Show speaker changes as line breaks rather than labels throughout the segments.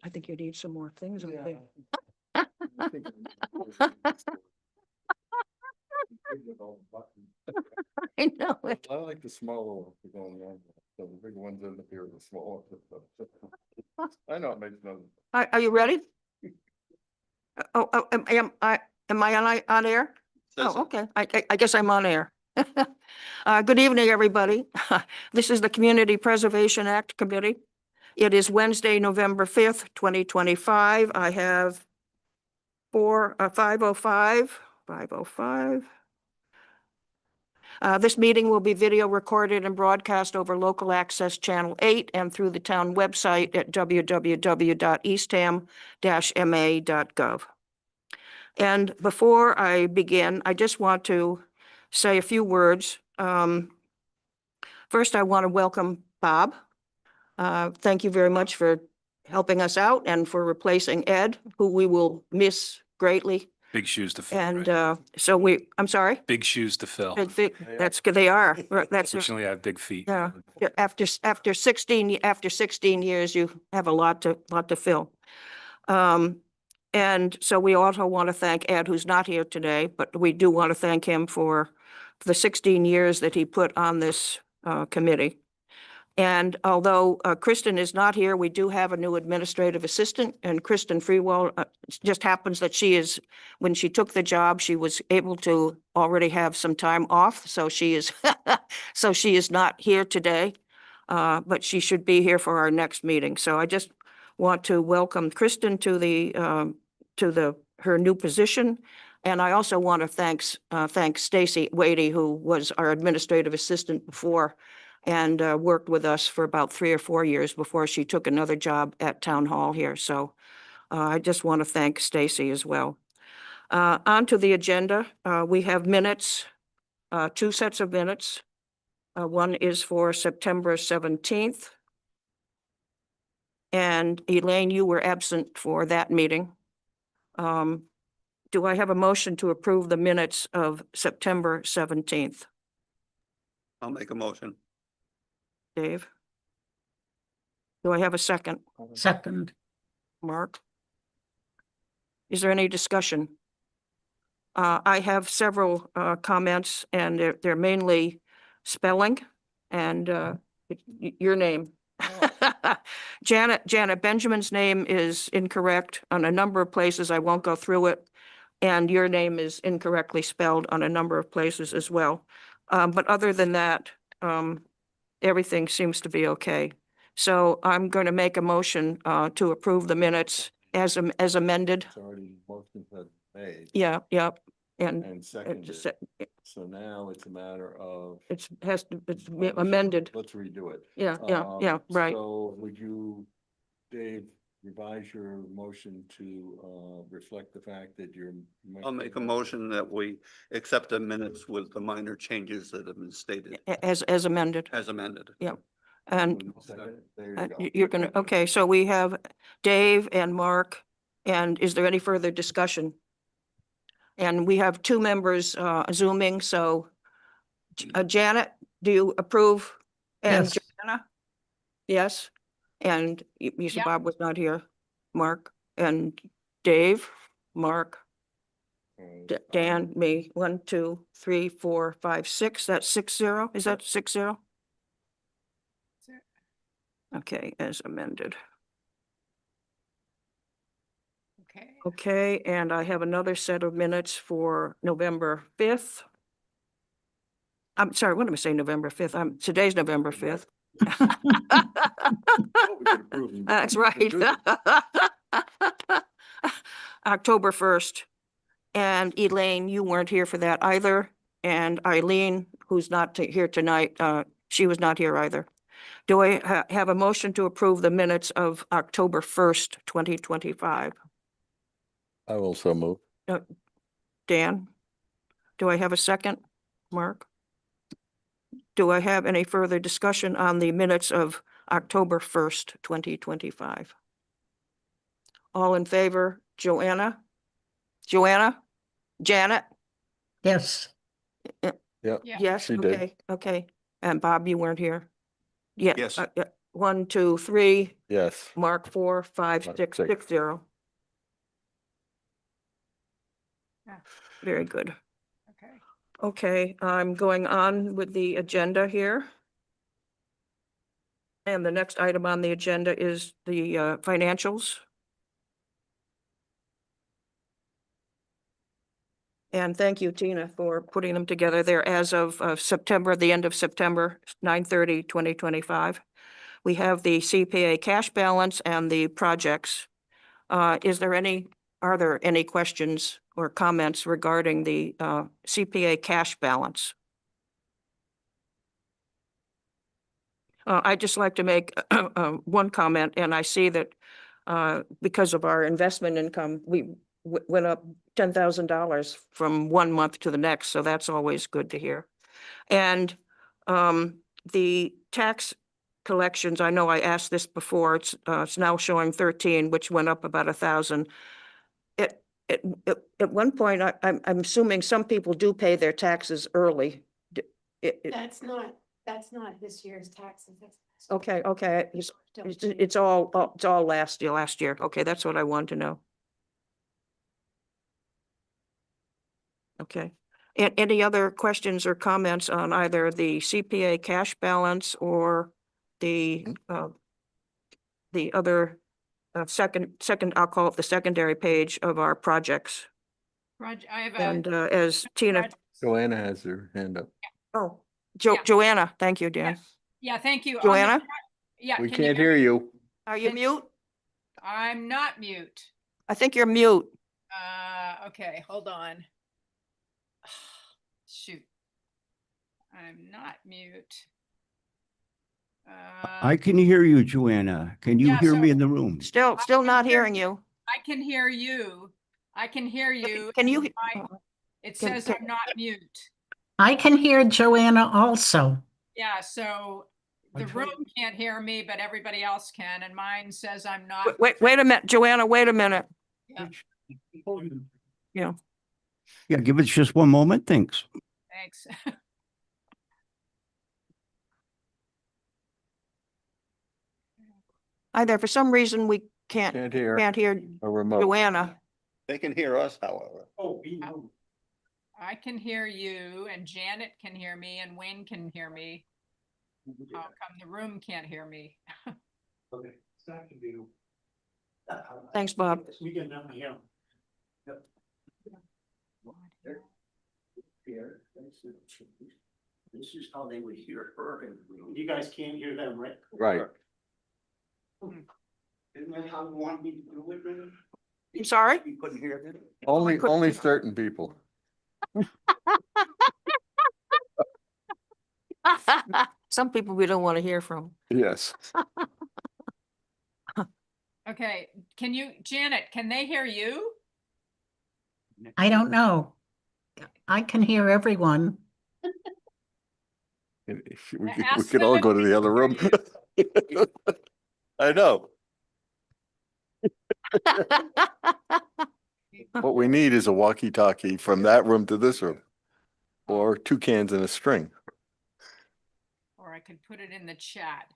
I think you need some more things up there. I know it.
I like the smaller ones to go along with, so the big ones in here are the small ones. I know it makes no.
Are you ready? Am I on air? Oh, okay. I guess I'm on air. Good evening, everybody. This is the Community Preservation Act Committee. It is Wednesday, November 5th, 2025. I have 5:05. This meeting will be video recorded and broadcast over local access channel 8 and through the town website at www.eastham-ma.gov. And before I begin, I just want to say a few words. First, I want to welcome Bob. Thank you very much for helping us out and for replacing Ed, who we will miss greatly.
Big shoes to fill.
And
right?
so I'm sorry?
Big shoes to fill.
That's good. They are. That's
Fortunately, I have big feet.
yeah. After 16 years, you have a lot to fill. And so we also want to thank Ed, who's not here today, but we do want to thank him for the 16 years that he put on this committee. And although Kristen is not here, we do have a new administrative assistant, and Kristen Freewell, just happens that when she took the job, she was able to already have some time off. So she is, so she is not here today, but she should be here for our next meeting. So I just want to welcome Kristen to her new position. And I also want to thank Stacy Wadey, who was our administrative assistant before and worked with us for about 3 or 4 years before she took another job at Town Hall here. So I just want to thank Stacy as well. On to the agenda. We have minutes, 2 sets of minutes. One is for September 17th. And Elaine, you were absent for that meeting. Do I have a motion to approve the minutes of September 17th?
I'll make a motion.
Dave? Do I have a second?
Second.
Mark? Is there any discussion? I have several comments, and they're mainly spelling and your name. Janet Benjamin's name is incorrect on a number of places. I won't go through it. And your name is incorrectly spelled on a number of places as well. But other than that, everything seems to be okay. So I'm going to make a motion to approve the minutes as amended.
It's already motion has made.
Yeah, and
And seconded. So now it's a matter of.
it's amended.
Let's redo it.
Yeah, right.
So would you, Dave, revise your motion to reflect the fact that you're.
I'll make a motion that we accept the minutes with the minor changes that have been stated
As amended.
as amended.
Yeah. And
There you go.
you're gonna, okay, so we have Dave and Mark, and is there any further discussion? And we have 2 members Zooming, so Janet, do you approve? And
Yes.
Joanna? Yes, and you said
Yeah.
Bob was not here, Mark, and Dave, Mark, Dan, me, 1, 2, 3, 4, 5, 6, that's 6-0, is that 6-0? Okay, as amended.
Okay.
Okay, and I have another set of minutes for November 5th. I'm sorry, what am I saying, November 5th? Today's November 5th. That's right. October 1st. And Elaine, you weren't here for that either. And Eileen, who's not here tonight, she was not here either. Do I have a motion to approve the minutes of October 1st, 2025?
I will so move.
Dan? Do I have a second? Mark? Do I have any further discussion on the minutes of October 1st, 2025? All in favor? Joanna? Janet?
Yes.
Yeah.
Yes,
she did.
okay. And Bob, you weren't here? Yeah.
Yes.
1, 2, 3,
Yes.
Mark 4, 5,
Mark
6,
six.
6, 0.
Yeah.
Very good.
Okay.
Okay, I'm going on with the agenda here. And the next item on the agenda is the financials. And thank you, Tina, for putting them together there as of September, the end of September, 9/30/2025. We have the CPA cash balance and the projects. Are there any questions or comments regarding the CPA cash balance? I'd just like to make one comment, and I see that because of our investment income, we went up $10,000 from one month to the next, so that's always good to hear. And the tax collections, I know I asked this before, it's now showing 13, which went up about 1,000. At one point, I'm assuming some people do pay their taxes early.
That's not this year's taxes.
Okay, it's
It's
all last year. Okay, that's what I wanted to know. Okay. And any other questions or comments on either the CPA cash balance or the other second, I'll call it the secondary page of our projects?
Roger, I have
And as Tina,
Joanna has her hand up.
oh,
Yeah.
Joanna, thank you, Dan.
yeah, thank you. On the
Joanna,
Yeah.
We
can you
can't
hear
hear
me?
you.
are you
Can-
mute?
I'm not mute.
I think you're mute.
Okay, hold on. Shoot. I'm not mute.
I can hear you, Joanna. Can you
Yeah,
hear me
so-
in the room?
Still
can
not
hear
hearing you.
I can hear you. I can hear you.
Can you?
It
can-
says
can-
I'm not mute. I I can hear Joanna also. also. Yeah, so the room can't hear me, but everybody else can, and mine says I'm not.
Wait a minute, Joanna, wait a minute.
Yeah,
Yeah.
Yeah, give us just one moment. Thanks.
thanks.
Either for some reason we can't
Can't hear
hear
a remote.
Joanna.
They can hear us, however.
I can hear you, and Janet can hear me, and Wayne can hear me. How come the room can't hear me?
Thanks, Bob.
This is how they would hear her. You guys can't hear them, right?
Right.
Isn't that how you want me to do it, Brandon?
I'm sorry?
You couldn't hear them?
Only certain people.
Some people we don't want to hear from.
Yes.
Okay, Janet, can they hear you? I don't know. I can hear everyone.
We
Ask
could
them
all
if
go to
they
the other room. I know. What we need is a walkie-talkie from that room to this room. Or 2 cans and a string.
Or I could put it in the chat.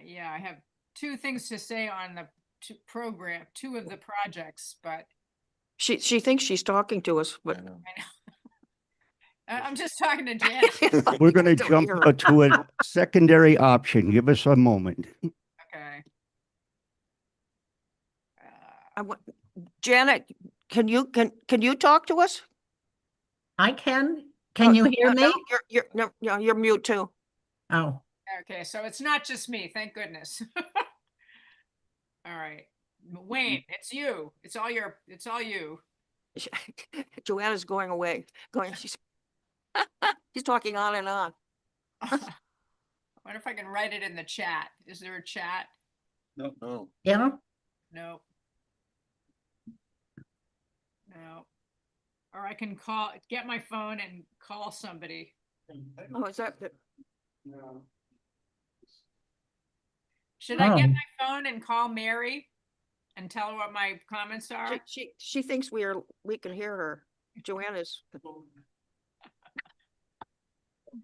Yeah, I have 2 things to say on the 2 of the projects, but
She thinks she's talking to us, but.
I know.
I know. I'm just talking to Janet.
We're going to
Don't
jump
hear her.
to a secondary option. Give us a moment.
Okay.
Janet, can you talk to us?
I can.
No,
Can you hear
no,
me?
you're mute too.
Oh. Okay, so it's not just me, thank goodness. All right. Wayne, it's you. It's all you.
Joanna's going away, she's talking on and on.
I wonder if I can write it in the chat. Is there a chat?
No.
Yeah. No. No. Or I can get my phone and call somebody.
Oh, is that?
Should I get my phone and call Mary and tell her what my comments are?
She thinks we can hear her. Joanna's.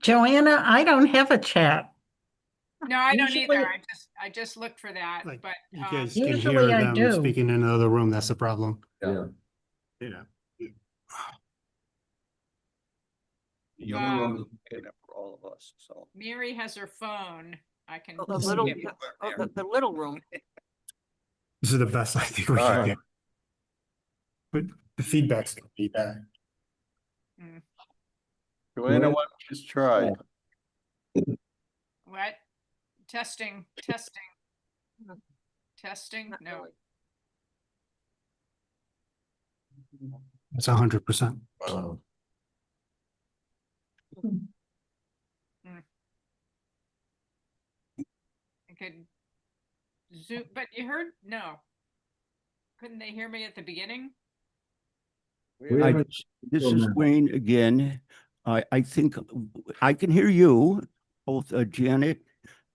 Joanna, I don't have a chat. No, I don't
Usually-
either. I just looked for that,
Like,
but,
you guys can
Usually
hear
I
them
do.
speaking in another room. That's the problem.
Yeah.
Yeah.
The
Um,
other room is big enough for all of us, so.
Mary has her phone. I can.
The
skip
little,
it.
the little room.
This is the best I think we
All
can
right.
do. But the feedback's gonna be bad.
Joanna, why don't you just try?
What? Testing, testing. Testing? No.
It's 100%.
I could zoom, but you heard? No. Couldn't they hear me at the beginning?
This is Wayne again. I think I can hear you, both Janet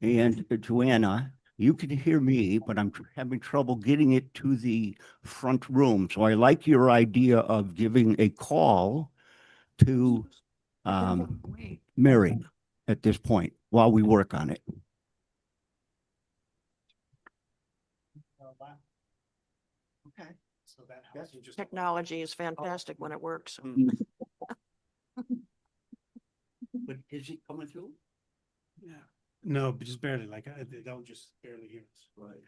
and Joanna. You can hear me, but I'm having trouble getting it to the front room. So I like your idea of giving a call to Mary at this point while we work on it.
Okay. So that helps you just.
Technology is fantastic when it works.
But is it coming through?
Yeah. No, but just barely, like, they'll just barely hear us.
Right.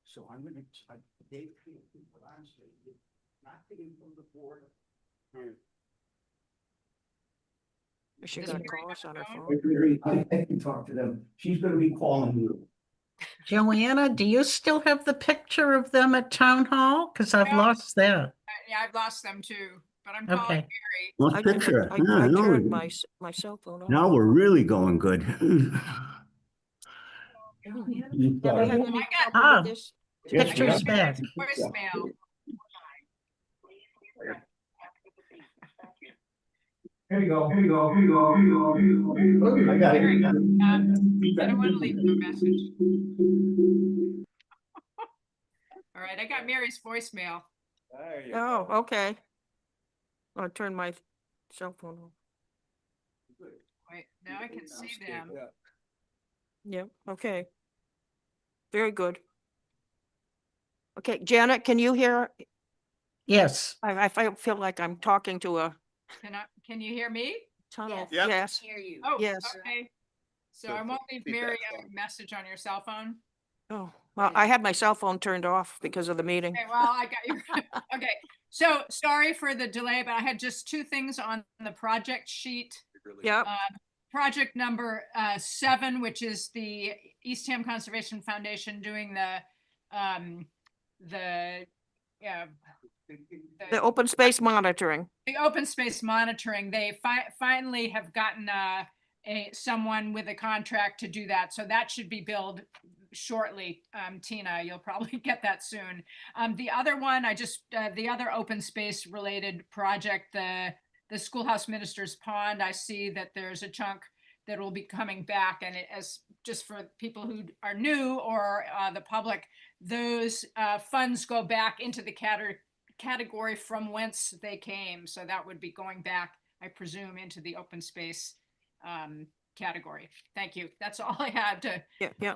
So I'm gonna, Dave, what I'm saying, not getting from the board.
Is she
Is
gonna
Mary
call us on her
phone?
phone?
I can talk to them. She's gonna be calling you.
Joanna, do you still have the picture of them at town hall? Because I've
No.
lost that.
Yeah, I've lost them too, but I'm calling
Okay.
Mary.
What
I
picture?
I
Yeah, no,
turned my cell phone off.
now we're really going good.
Have you had any trouble
Ah.
with this?
Yes,
Picture's back.
Voicemail.
Here you go, here you go, here you go, here you go, here you go. I got it.
Mary, I don't want to leave you a message. All right, I got Mary's voicemail.
Oh, okay. I'll turn my cell phone off.
Wait, now I can see them.
Yep, okay. Very good. Okay, Janet, can you hear?
Yes.
I feel like I'm talking to a
Can you hear me?
tunnel.
Yes.
Yes.
Hear you.
Oh,
Yes.
okay. So
So
I won't leave
feedback
Mary
on.
a message on your cell phone.
Oh, well, I had my cell phone turned off because of the meeting.
Okay, well, I got you. Okay, so sorry for the delay, but I had just two things on the project sheet.
Yep,
Project number 7, which is the Eastham Conservation Foundation doing the
the open space monitoring.
the open space monitoring. They finally have gotten someone with a contract to do that, so that should be billed shortly. Tina, you'll probably get that soon. The other one, the other open space related project, the Schoolhouse Minister's Pond, I see that there's a chunk that will be coming back, and as just for people who are new or the public, those funds go back into the category from whence they came. So that would be going back, I presume, into the open space category. Thank you. That's all I had to.
Yeah.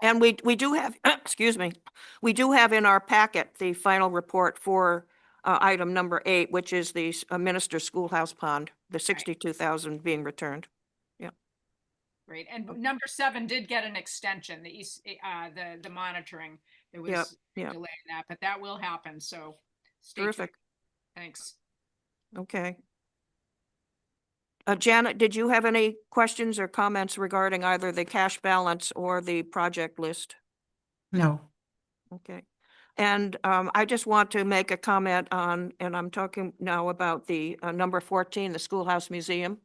And we do have, excuse me, we do have in our packet the final report for item number 8, which is the Minister's Schoolhouse Pond, the 62,000 being returned.
Great. And number 7 did get an extension, the monitoring. There was a delay in that, but that will happen. So stay tuned.
Terrific.
Thanks.
Okay. Janet, did you have any questions or comments regarding either the cash balance or the project list?
No.
Okay. And I just want to make a comment on, and I'm talking now about the number 14, the Schoolhouse Museum.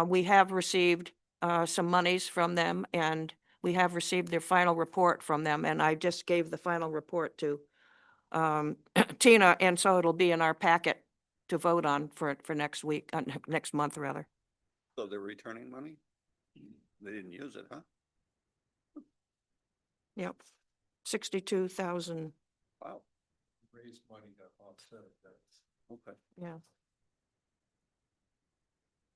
We have received some monies from them, and we have received their final report from them, and I just gave the final report to Tina, and so it'll be in our packet to vote on for next week, next month rather.
So they're returning money? They didn't use it, huh?
Yep, 62,000.
Wow,
Raise money to offset that.
okay.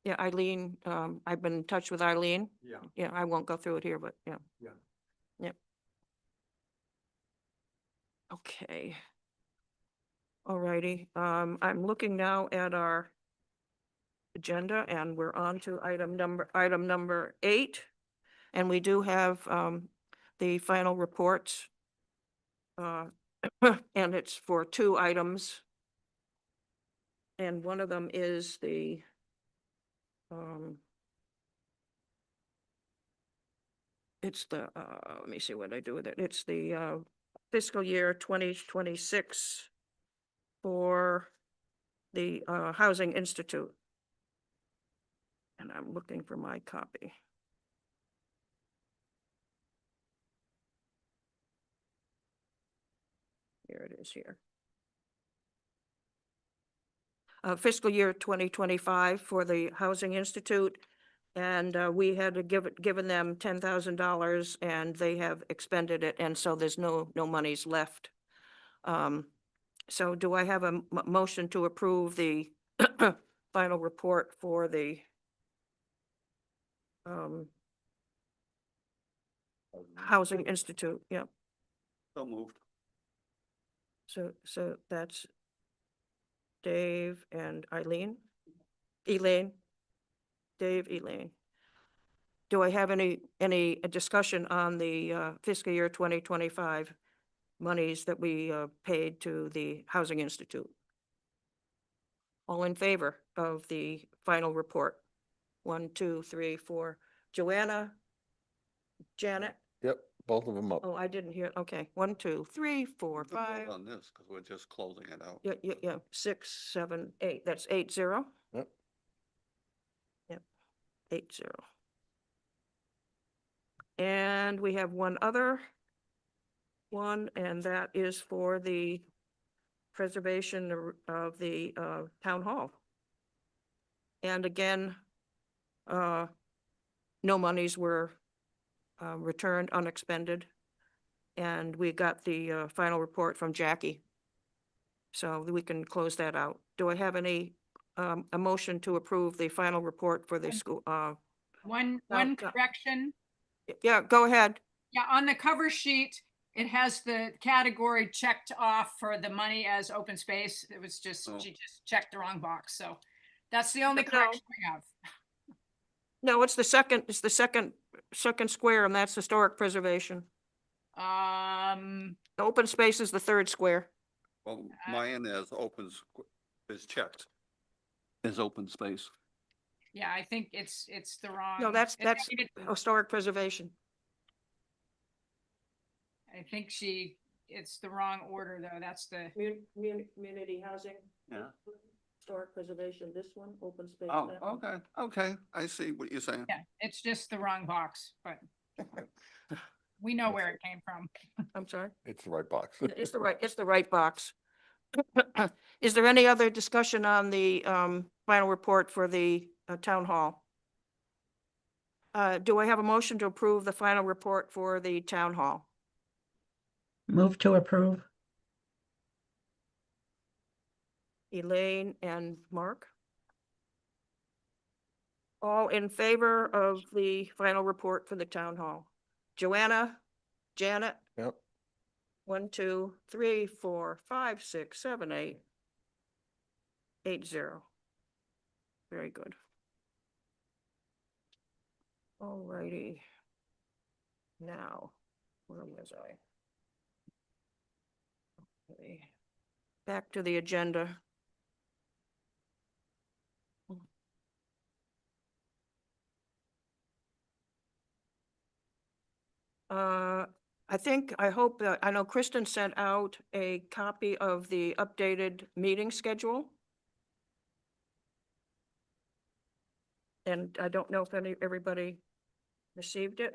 Yeah. Yeah, Eileen, I've been in touch with Eileen.
Yeah.
Yeah, I won't go through it here, but yeah.
Yeah.
Yep. Okay. All righty, I'm looking now at our agenda and we're on to item number 8. And we do have, the final reports. And it's for 2 items. And one of them is the, it's the, let me see what I do with it. It's the, fiscal year 2026 for the, Housing Institute. And I'm looking for my copy. Here it is here. Fiscal year 2025 for the Housing Institute. And we had to given them $10,000 and they have expended it. And so there's no monies left. So do I have a motion to approve the final report for the Housing Institute? Yeah.
So moved.
So that's Dave and Elaine. Dave, Elaine. Do I have any discussion on the fiscal year 2025 monies that we paid to the Housing Institute? All in favor of the final report? 1, 2, 3, 4. Joanna? Janet?
Yep, both of them up.
Oh, I didn't hear. Okay, 1, 2, 3, 4,
We can vote
5.
on this because we're just closing it out.
Yeah, 6, 7, 8. That's 8-0.
Yep.
Yep, 8-0. And we have one other one, and that is for the preservation of the town hall. And again, no monies were returned unexpended. And we got the final report from Jackie. So we can close that out. Do I have any, a motion to approve the final report for the school?
One
no.
correction.
Yeah, go ahead.
Yeah, on the cover sheet, it has the category checked off for the money as open space. It was just,
Oh.
she just checked the wrong box. So that's the only
No.
correction we have.
No, it's the second square, and that's historic preservation. The open space is the 3rd square.
Well, mine is is checked. Is open space.
Yeah, I think it's the wrong.
No, that's historic preservation.
I think it's the wrong order though. That's the,
Community housing.
Yeah.
Historic preservation, this one, open space.
Oh,
that one.
okay. I see what you're saying.
yeah, it's just the wrong box, but we know where it came from.
I'm sorry.
It's the right box.
It's the right box. Is there any other discussion on the final report for the town hall? Do I have a motion to approve the final report for the town hall?
Move to approve.
Elaine and Mark? All in favor of the final report for the town hall? Joanna? Janet?
Yep.
1, 2, 3, 4, 5, 6, 7, 8. 8-0. Very good. All righty. Now, where was I? Okay. Back to the agenda. I hope that, I know Kristen sent out a copy of the updated meeting schedule. And I don't know if everybody received it.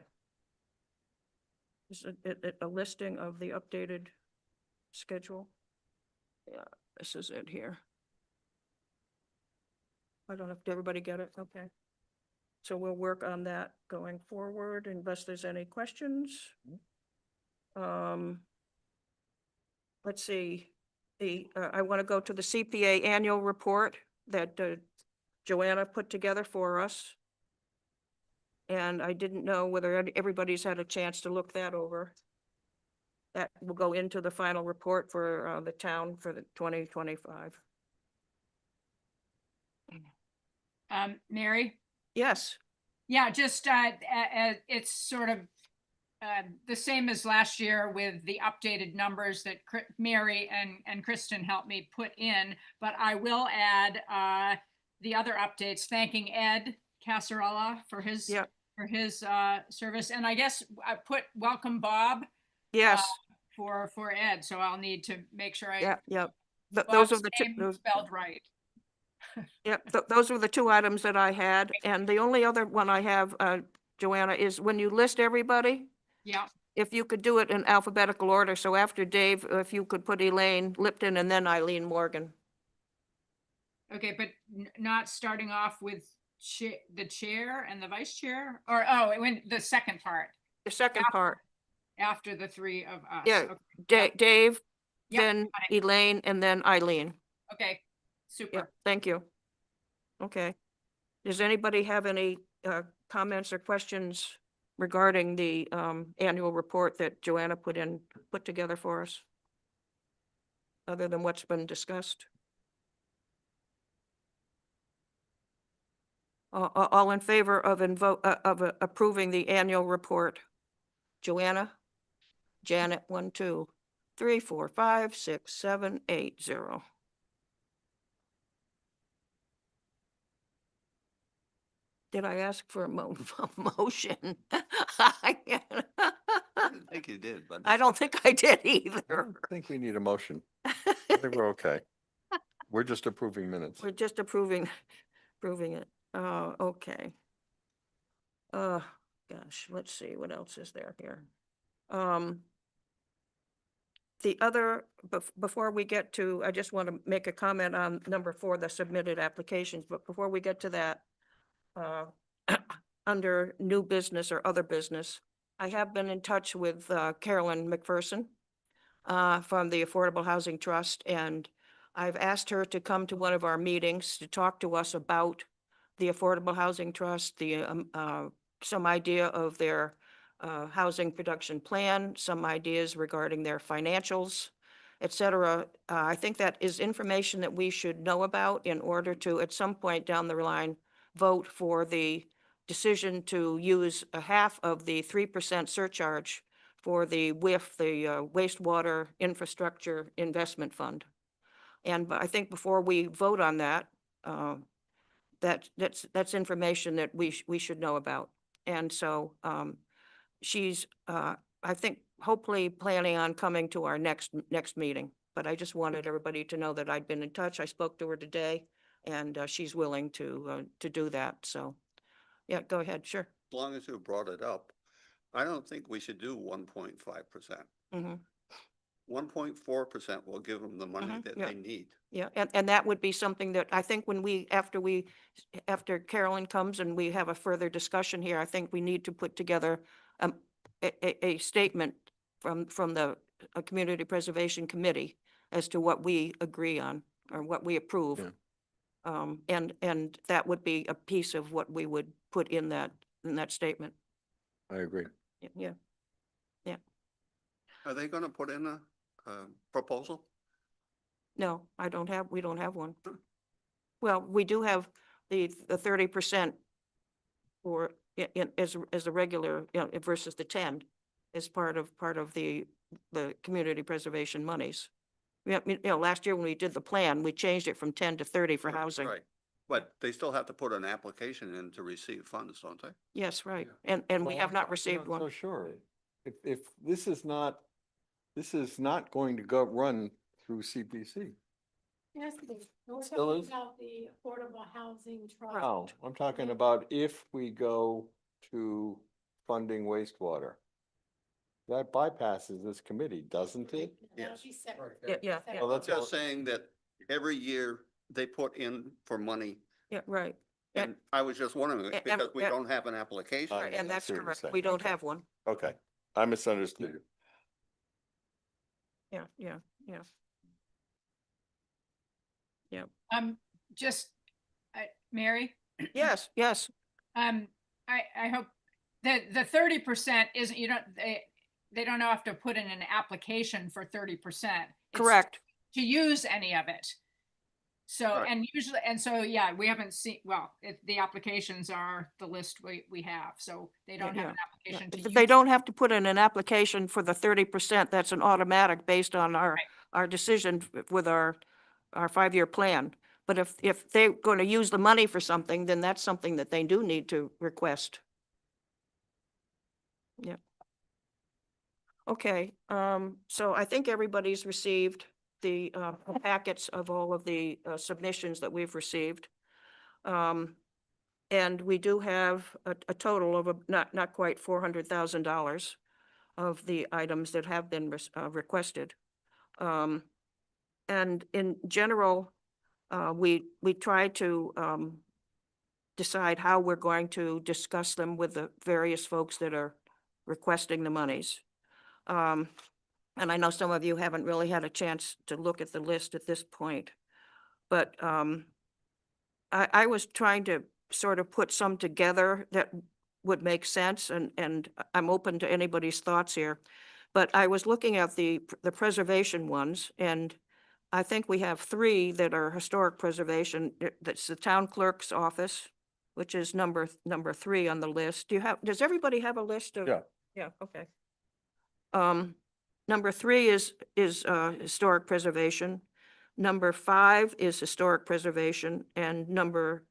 Is it a listing of the updated schedule? Yeah, this is it here. I don't know if everybody get it, okay. So we'll work on that going forward unless there's any questions. Let's see, I want to go to the CPA annual report that Joanna put together for us. And I didn't know whether everybody's had a chance to look that over. That will go into the final report for the town for the 2025.
Mary?
Yes,
Yeah, just, it's sort of the same as last year with the updated numbers that Mary and Kristen helped me put in, but I will add the other updates, thanking Ed Casarola for his
Yep.
service. And I guess I put welcome Bob
yes,
for Ed, so I'll need to make sure
yeah,
I
yeah. Those are
Bob's
the two,
name
those,
spelled right.
those were the two items that I had. And the only other one I have, Joanna, is when you list everybody,
Yeah,
if you could do it in alphabetical order. So after Dave, if you could put Elaine Lipton and then Eileen Morgan.
okay, but not starting off with the chair and the vice chair, or, it went the second part,
The second part,
after the three of us.
yeah,
Okay,
Dave,
Yep,
then
got it.
Elaine, and then Eileen.
Okay,
Yeah,
super.
thank you. Okay. Does anybody have any comments or questions regarding the annual report that Joanna put together for us? Other than what's been discussed? All in favor of approving the annual report? Joanna? Janet, 1, 2, 3, 4, 5, 6, 7, 8, 0. Did I ask for a motion?
I didn't think you did, but.
I don't think I did
I
either.
don't think we need a motion. I think we're okay. We're just approving minutes.
We're just approving it. Okay. Gosh, let's see, what else is there here? The other, before we get to, I just want to make a comment on number 4, the submitted applications, but before we get to that, under new business or other business, I have been in touch with Carolyn McPherson from the Affordable Housing Trust, and I've asked her to come to one of our meetings to talk to us about the Affordable Housing Trust, some idea of their housing production plan, some ideas regarding their financials, et cetera. I think that is information that we should know about in order to, at some point down the line, vote for the decision to use a half of the 3% surcharge for the WIF, the Wastewater Infrastructure Investment Fund. And I think before we vote on that, that's information that we should know about. And so she's, I think, hopefully planning on coming to our next meeting. But I just wanted everybody to know that I'd been in touch. I spoke to her today, and she's willing to do that. So, yeah, go ahead. Sure.
As long as you brought it up, I don't think we should do 1.5%.
Mm-hmm.
1.4% will give them the money that
yeah.
they need.
Yeah, and that would be something that I think when after Carolyn comes and we have a further discussion here, I think we need to put together a statement from the Community Preservation Committee as to what we agree on or what we approve.
Yeah.
And that would be a piece of what we would put in that statement.
I agree.
Yeah.
Are they gonna put in a proposal?
No, we don't have one. Well, we do have the 30% for as a regular, versus the 10 as part of the community preservation monies. Yeah, last year when we did the plan, we changed it from 10 to 30 for housing.
Right, but they still have to put an application in to receive funds, don't they?
Yes, right. And we
Well,
have not
I'm
received
not
one.
So sure. If this is not going to run through CPC.
Yes, we're
Still
talking
is?
about the Affordable Housing Trust.
No, I'm talking about if we go to funding wastewater. That bypasses this committee, doesn't it?
That'll be separate.
Yeah.
Well, that's
Just saying that every year they put in for money,
Yeah, right.
and I was just wondering,
and-
because we
and-
don't have an application.
Right.
And
I
that's
see what you're
correct.
saying.
We don't
Okay.
have one.
Okay, I misunderstood you.
Yeah.
Just, Mary?
Yes, yes,
I hope that the 30% isn't, they don't have to put in an application for 30%.
correct.
To use any of it. So,
Right.
and usually, and so, yeah, we haven't seen, well, if the applications are the list we have, so they don't have
Yeah,
an
yeah.
application to
They
use.
don't have to put in an application for the 30%. That's an automatic based on our decision with our 5-year plan. But if they're going to use the money for something, then that's something that they do need to request. Yeah. Okay, so I think everybody's received the packets of all of the submissions that we've received. And we do have a total of not quite $400,000 of the items that have been requested. And in general, we try to decide how we're going to discuss them with the various folks that are requesting the monies. And I know some of you haven't really had a chance to look at the list at this point, but I was trying to sort of put some together that would make sense, and I'm open to anybody's thoughts here. But I was looking at the preservation ones, and I think we have 3 that are historic preservation. That's the town clerk's office, which is number 3 on the list. Does everybody have a list of?
Yeah.
Yeah, okay. Number 3 is historic preservation. Number 5 is historic preservation, and number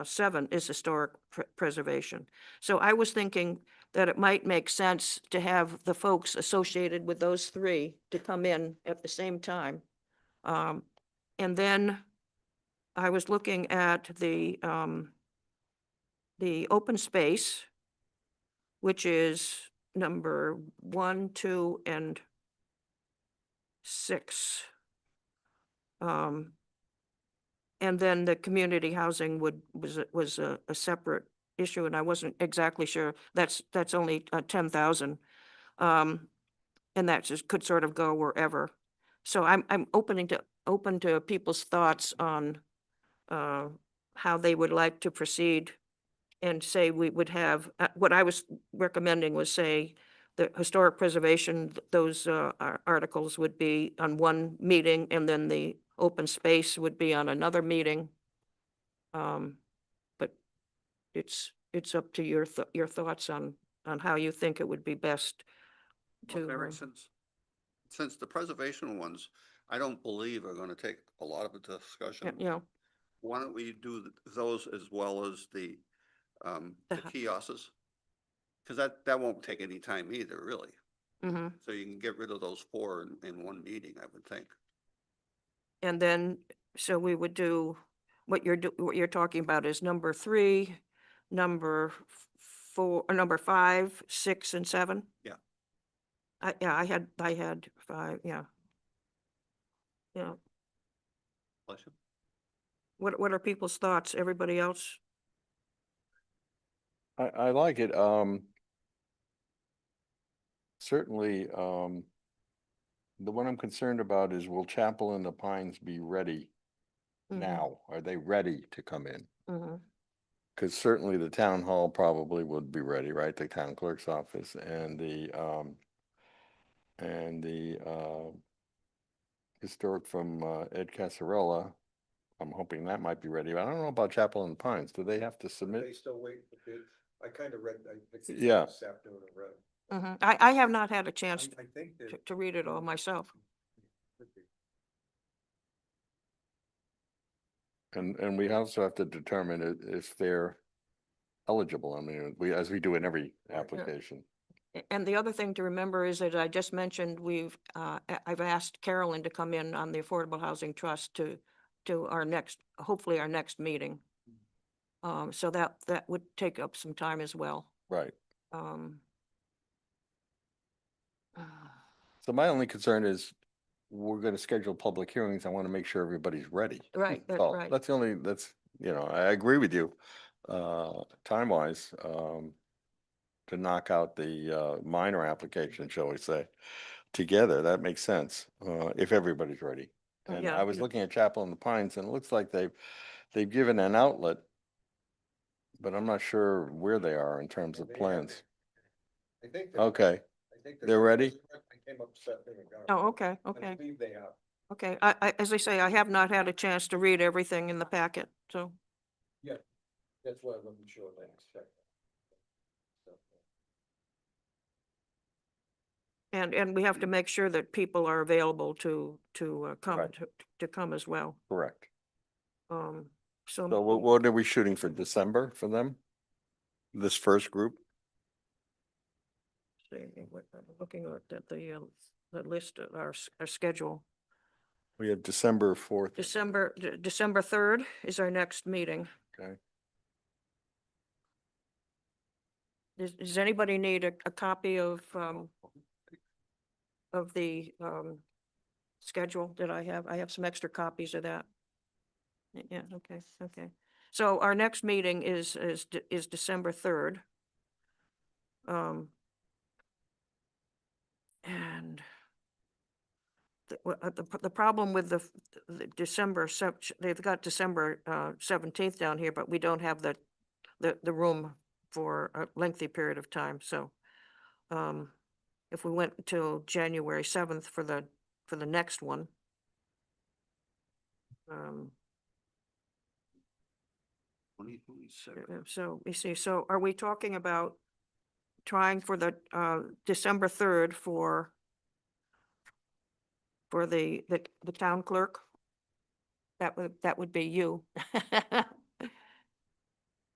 7 is historic preservation. So I was thinking that it might make sense to have the folks associated with those 3 to come in at the same time. And then I was looking at the open space, which is number 1, 2, and 6. And then the community housing was a separate issue, and I wasn't exactly sure. That's only 10,000. And that just could sort of go wherever. So I'm open to people's thoughts on how they would like to proceed, and say we would have, what I was recommending was, say, the historic preservation, those articles would be on one meeting, and then the open space would be on another meeting. But it's up to your thoughts on how you think it would be best
Well,
to.
Eric, since the preservation ones, I don't believe are gonna take a lot of the discussion.
You know,
Why don't we do those as well as the
The-
kiosks? Because that won't take any time either, really.
mhm.
So you can get rid of those 4 in one meeting, I would think.
And then, so we would do, what you're talking about is number 3, number 4, or number 5, 6, and 7?
Yeah.
I had 5, yeah. Yeah,
Bless you.
what are people's thoughts? Everybody else?
I like it. Certainly, the one I'm concerned about is, will Chapel in the Pines be ready
Mhm,
now? Are they ready to come in?
mhm.
Because certainly the town hall probably would be ready, right? The town clerk's office and the historic from Ed Casarella. I'm hoping that might be ready. I don't know about Chapel in the Pines. Do they have to
They
submit?
still wait for bids. I kind of read, I picked these
Yeah.
up this afternoon and read.
Mhm. I have not had a chance
I think that.
to read it all myself.
Could be.
And we also have to determine if they're eligible. I mean, as we do in every application.
And the other thing to remember is that I just mentioned, I've asked Carolyn to come in on the Affordable Housing Trust to hopefully our next meeting. So that would take up some time as well.
Right.
Um,
So my only concern is, we're gonna schedule public hearings. I want to make sure everybody's ready.
Right,
So
right.
that's I agree with you, time wise, to knock out the minor application, shall we say, together. That makes sense, if everybody's ready. And
Yeah,
I was
yeah.
looking at Chapel in the Pines, and it looks like they've given an outlet but I'm not sure where they are in terms of
They have
plans.
it. I think.
Okay,
I think
they're ready?
I came up this afternoon and got it.
Oh, okay,
I
okay,
believe they have.
okay. As I say, I have not had a chance to read everything in the packet, so.
Yeah, that's why I wasn't sure. Let's check. So,
And we have to make sure that people are available to come,
Right.
to come as well.
Correct.
So.
So what are we shooting for, December for them? This first group?
Looking at the list of our schedule.
We have December 4th.
December 3rd is our next meeting.
Okay.
Does anybody need a copy of the schedule that I have? I have some extra copies of that. Yeah, okay, okay. So our next meeting is December 3rd. And the problem with the December, they've got December 17th down here, but we don't have the room for a lengthy period of time, so if we went until January 7th for the next one. So we see, so are we talking about trying for the December 3rd for the town clerk? That would be you.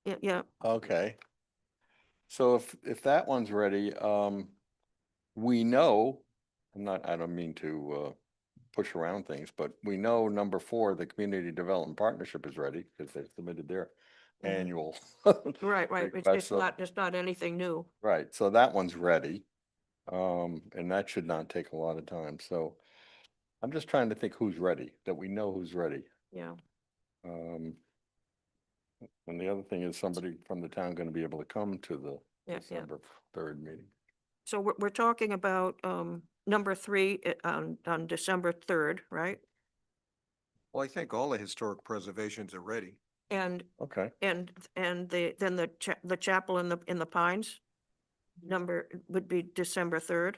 Yeah, yeah,
Okay. So if that one's ready, we know, I don't mean to push around things, but we know number 4, the Community Development Partnership is ready because they've submitted their annual.
right.
request.
It's not anything new.
Right, so that one's ready. And that should not take a lot of time, so I'm just trying to think who's ready, that we know who's ready.
Yeah.
And the other thing is somebody from the town gonna be able to come to the
Yeah, yeah.
December 3rd meeting.
So we're talking about number 3 on December 3rd, right?
Well, I think all the historic preservations are ready.
And
Okay,
then the chapel in the Pines number would be December 3rd.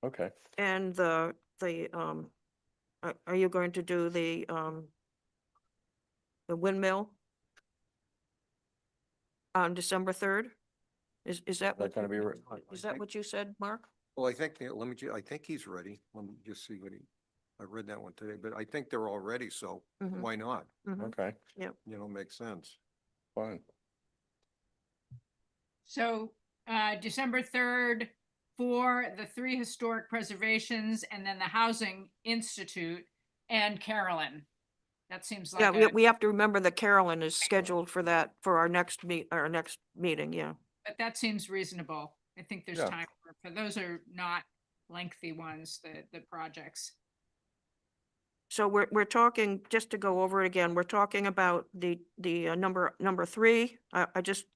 okay.
And are you going to do the windmill on December 3rd? Is that
That
what,
gonna be,
is that what you said, Mark?
Well, I think, I think he's ready. Let me just see I read that one today, but I think they're all ready, so
Mhm.
why not?
Mhm.
okay,
Makes sense.
fine.
So, December 3rd for the 3 historic preservations and then the Housing Institute and Carolyn. That seems
Yeah,
like
we have to remember that Carolyn is scheduled for that, for our next meeting, yeah.
but that seems reasonable. I think there's
Yeah.
time for those are not lengthy ones, the projects.
So we're talking, just to go over it again, we're talking about the number 3. I just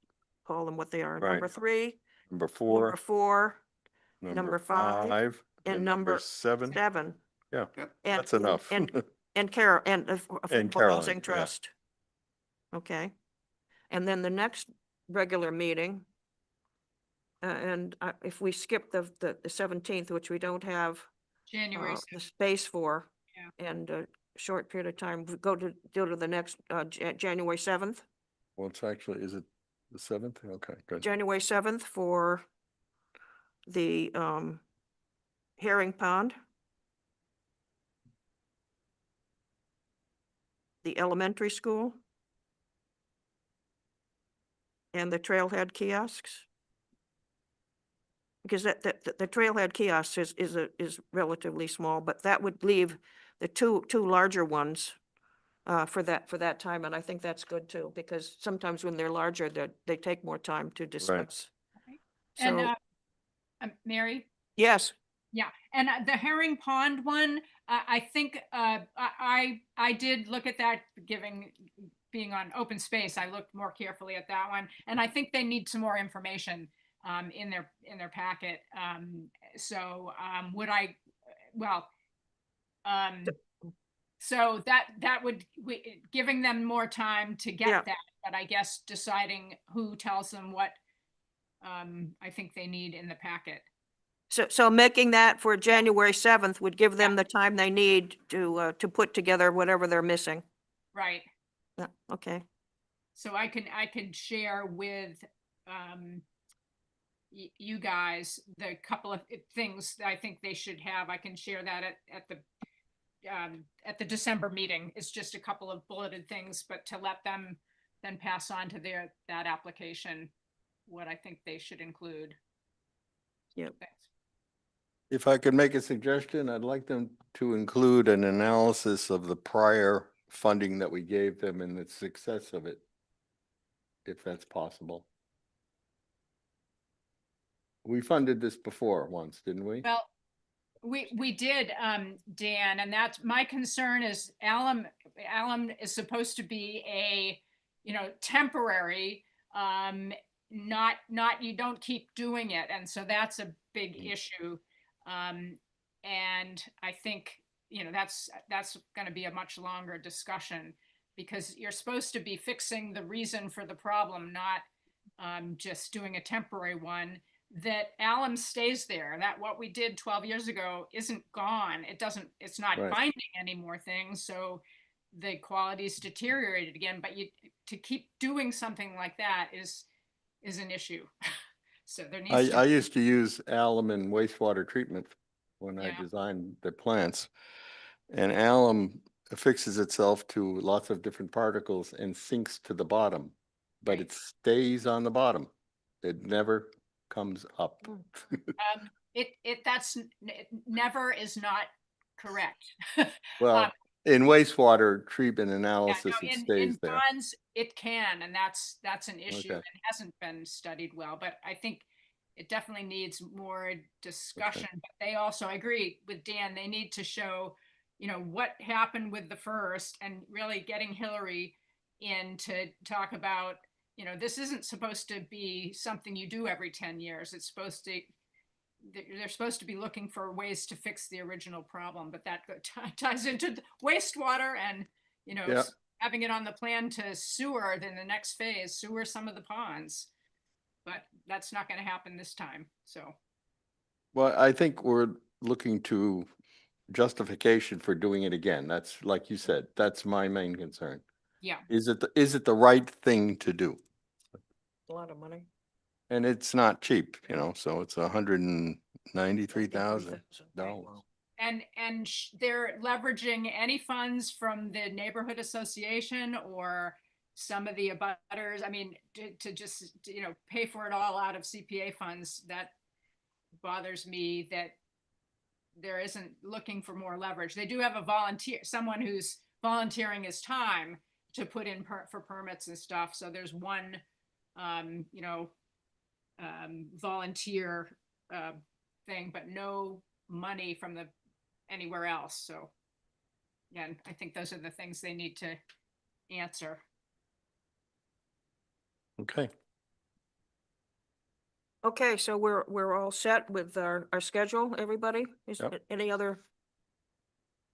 call them what they are.
Right.
Number 3,
Number
number
4,
4,
number
number 5,
5,
and
number
number
7.
7.
Yeah,
And-
that's enough.
And Carol, and
And
Affordable
Carolyn,
Housing
yeah.
Trust. Okay. And then the next regular meeting, and if we skip the 17th, which we don't have
January
the
7th.
space for,
Yeah.
and a short period of time, we go to the next January 7th.
Well, it's actually, is it the 7th? Okay, good.
January 7th for the Herring Pond, the elementary school, and the Trailhead Kiosks. Because the Trailhead Kiosks is relatively small, but that would leave the two larger ones for that time, and I think that's good too, because sometimes when they're larger, they take more time to discuss.
And
So,
Mary?
yes,
Yeah, and the Herring Pond one, I think I did look at that, being on open space. I looked more carefully at that one, and I think they need some more information in their packet. So would I? Well, So that would, giving them more time to
Yeah.
get that, but I guess deciding who tells them what I think they need in the packet.
So making that for January 7th would give them the time they need to put together whatever they're missing.
Right.
Yeah, okay.
So I can share with you guys the couple of things that I think they should have. I can share that at the December meeting. It's just a couple of bulleted things, but to let them then pass on to that application what I think they should include.
Yep.
Thanks.
If I could make a suggestion, I'd like them to include an analysis of the prior funding that we gave them and the success of it, if that's possible. We funded this before once, didn't we?
Well, we did, Dan, and that's my concern is Alum is supposed to be a, temporary, not, you don't keep doing it. And so that's a big issue. And I think, that's going to be a much longer discussion because you're supposed to be fixing the reason for the problem, not just doing a temporary one. That alum stays there, that what we did 12 years ago isn't gone. It's not
Right.
finding any more things. So the quality's deteriorated again, but to keep doing something like that is an issue. So there needs
I
to,
used to use alum in wastewater treatment when I
Yeah.
designed the plants. And alum affixes itself to lots of different particles and sinks to the bottom, but
Right.
it stays on the bottom. It never comes up.
it never is not correct.
Well, in wastewater treatment
Yeah,
analysis,
no,
it
in
stays there.
ponds, it can, and that's an issue
Okay.
and hasn't been studied well, but I think it definitely needs more discussion. But they also, I agree with Dan, they need to show, what happened with the first and really getting Hillary in to talk about, this isn't supposed to be something you do every 10 years. It's supposed to, they're supposed to be looking for ways to fix the original problem, but that ties into wastewater and,
Yeah.
having it on the plan to sewer, then the next phase, sewer some of the ponds. But that's not going to happen this time. So,
Well, I think we're looking to justification for doing it again. That's like you said, that's my main concern.
yeah.
Is it the right thing to do?
A lot of money.
And it's not cheap, so it's $193,000.
And they're leveraging any funds from the neighborhood association or some of the abutters. I mean, to just, pay for it all out of CPA funds, that bothers me that there isn't looking for more leverage. They do have a someone who's volunteering his time to put in for permits and stuff. So there's one, volunteer thing, but no money from anywhere else. So again, I think those are the things they need to answer.
Okay.
Okay, so we're all set with our schedule, everybody? Is
Yep.
any other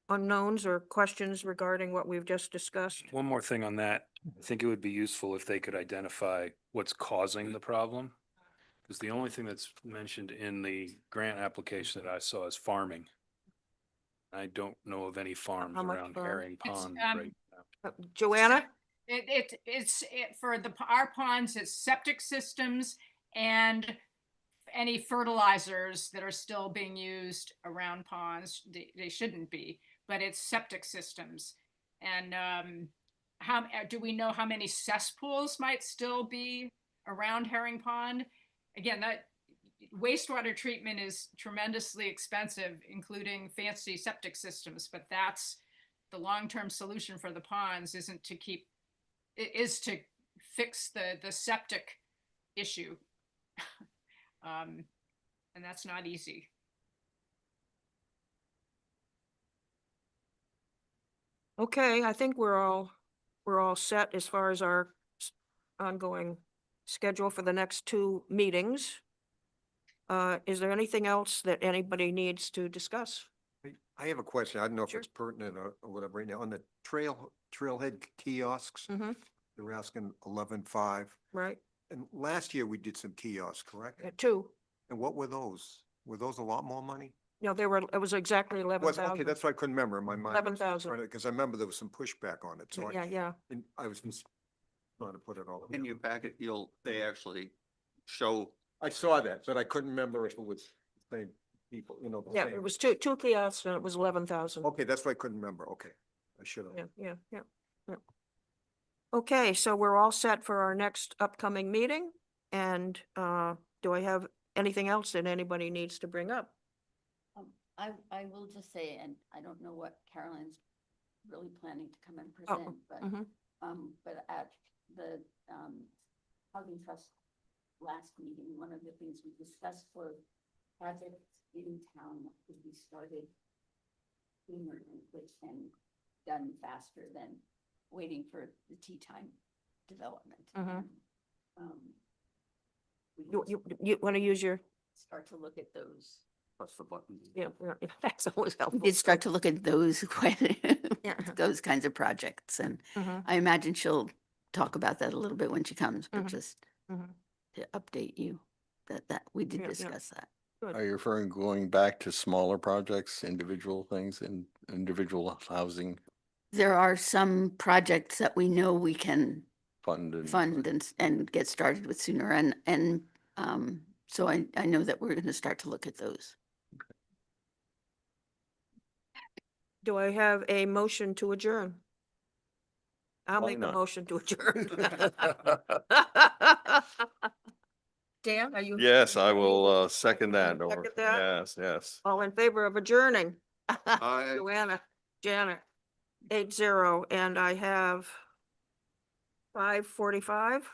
unknowns or questions regarding what we've just discussed?
One more thing on that. I think it would be useful if they could identify what's causing the problem. Because the only thing that's mentioned in the grant application that I saw is farming. I don't know of any farms
How much
around
farm?
Herring
It's,
Pond right now.
Joanna?
It's for our ponds, it's septic systems and any fertilizers that are still being used around ponds. They shouldn't be, but it's septic systems. And how do we know how many cesspools might still be around Herring Pond? Again, that wastewater treatment is tremendously expensive, including fancy septic systems, but that's the long-term solution for the ponds is to fix the septic issue. And that's not easy.
Okay, I think we're all set as far as our ongoing schedule for the next 2 meetings. Is there anything else that anybody needs to discuss?
I have a question. I don't know if
Sure.
it's pertinent or whatever right now. On the Trailhead Kiosks,
Mm-hmm,
they're asking 11.5.
right,
And last year we did some kiosks, correct?
two.
And what were those? Were those a lot more money?
No, it was exactly 11,000.
Okay, that's what I couldn't remember in my mind.
11,000.
Because I remember there was some pushback on it, so
Yeah, yeah.
and I was just trying to put it all.
In your packet, they actually show,
I saw that, but I couldn't remember if it was the same people, the
Yeah,
same.
it was two kiosks and it was 11,000.
Okay, that's what I couldn't remember. Okay, I should have.
Yeah. Okay, so we're all set for our next upcoming meeting. And do I have anything else that anybody needs to bring up?
I will just say, and I don't know what Caroline's really planning to come and
Oh,
present,
mhm.
but at the Housing Trust last meeting, one of the things we discussed for projects in town that could be started sooner and done faster than waiting for the tea time development.
Mhm.
And, we
You want to use your,
start to look at those.
press the button.
yeah, that's always helpful.
We did start to look at those
Yeah.
those kinds of projects, and
Mhm,
I imagine she'll talk about that a little bit when she comes, but
Mhm.
just
mhm.
to update you that we did
Yeah, yeah.
discuss that.
Are you referring going back to smaller projects, individual things in individual housing
There are some projects that we know we can
fund and?
fund and get started with sooner, so I know that we're going to start to look at those.
Do I have a motion to adjourn? I'll
Why
make a
not?
motion to adjourn. Dan, are you?
Yes, I will second that. or-
Second that?
Yes.
All in favor of adjourning?
Aye.
Joanna, Janet, 8-0, and I have 5:45.